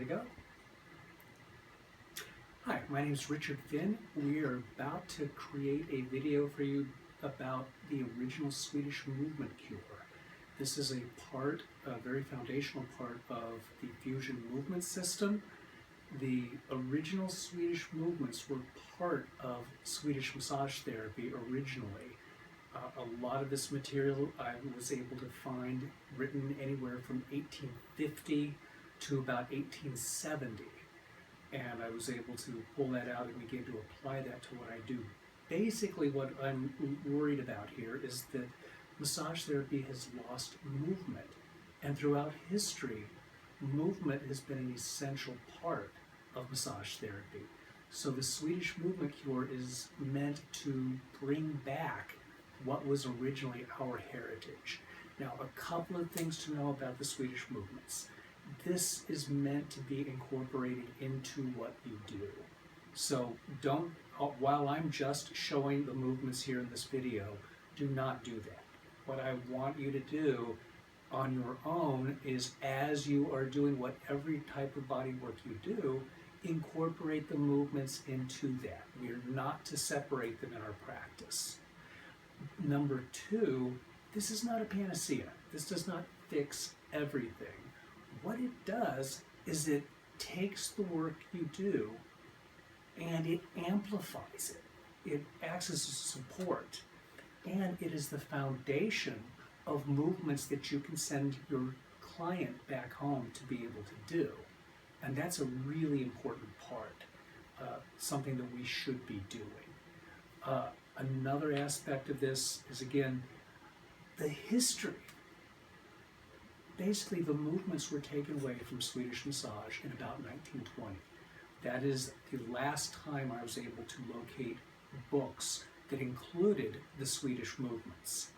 to go? Hi, my name is Richard Finn. We are about to create a video for you about the original Swedish movement cure. This is a very foundational part of the fusion movement system. The original Swedish movements were part of Swedish massage therapy originally. A lot of this material I was able to find written anywhere from 1850 to about 1870. And I was able to pull that out and begin to apply that to what I do. Basically, what I'm worried about here is that massage therapy has lost movement. And throughout history, movement has been an essential part of massage therapy. So the Swedish movement cure is meant to bring back what was originally our heritage. Now, a couple of things to know about the Swedish movements. This is meant to be incorporated into what you do. So while I'm just showing the movements here in this video, do not do that. What I want you to do on your own is, as you are doing whatever type of body work you do, incorporate the movements into that. We are not to separate them in our practice. Number two, this is not a panacea. This does not fix everything. What it does is it takes the work you do and it amplifies it. It acts as a support, and it is the foundation of movements that you can send your client back home to be able to do. And that's a really important part, something that we should be doing. Another aspect of this is, again, the history. Basically, the movements were taken away from Swedish massage in about 1920. That is the last time I was able to locate books that included the Swedish movements.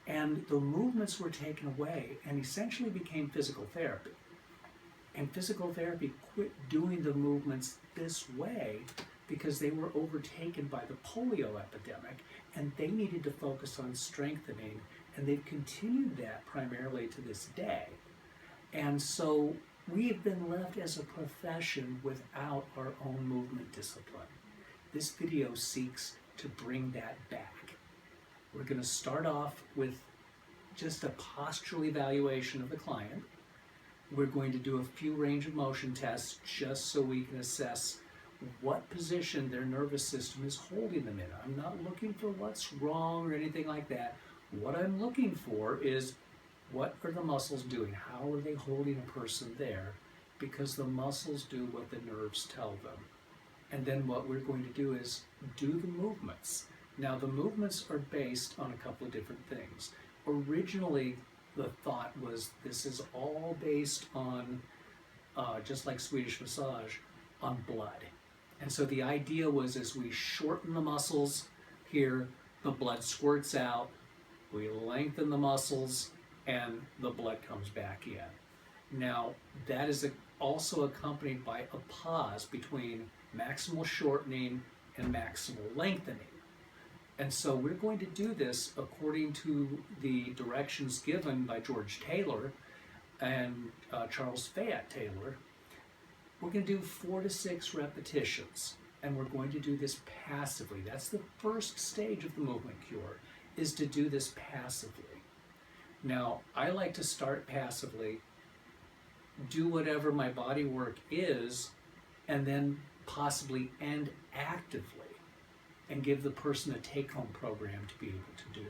And the movements were taken away and essentially became physical therapy. And physical therapy quit doing the movements this way because they were overtaken by the polio epidemic, and they needed to focus on strengthening, and they've continued that primarily to this day. And so we have been left as a profession without our own movement discipline. This video seeks to bring that back. We're going to start off with just a postural evaluation of the client. We're going to do a few range of motion tests just so we can assess what position their nervous system is holding them in. I'm not looking for what's wrong or anything like that. What I'm looking for is, what are the muscles doing? How are they holding a person there? Because the muscles do what the nerves tell them. And then what we're going to do is do the movements. Now, the movements are based on a couple of different things. Originally, the thought was this is all based on, just like Swedish massage, on blood. And so the idea was, as we shorten the muscles here, the blood squirts out, we lengthen the muscles, and the blood comes back in. Now, that is also accompanied by a pause between maximal shortening and maximal lengthening. And so we're going to do this according to the directions given by George Taylor and Charles Fayette Taylor. We're going to do 4 to 6 repetitions, and we're going to do this passively. That's the first stage of the movement cure, is to do this passively. Now, I like to start passively, do whatever my body work is, and then possibly end actively and give the person a take-home program to be able to do.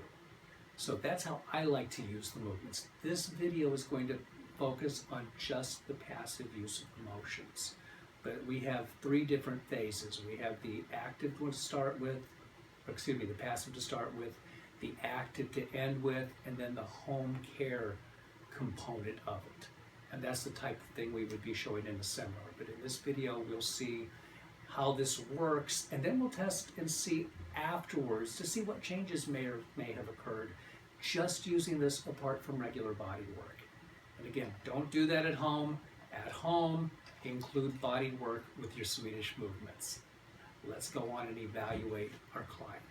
So that's how I like to use the movements. This video is going to focus on just the passive use of motions. But we have 3 different phases. We have the active one to start with, the passive to start with, the active to end with, and then the home care component of it. And that's the type of thing we would be showing in the seminar. But in this video, we'll see how this works, and then we'll test and see afterwards to see what changes may have occurred just using this apart from regular body work. And again, don't do that at home. At home, include body work with your Swedish movements. Let's go on and evaluate our client.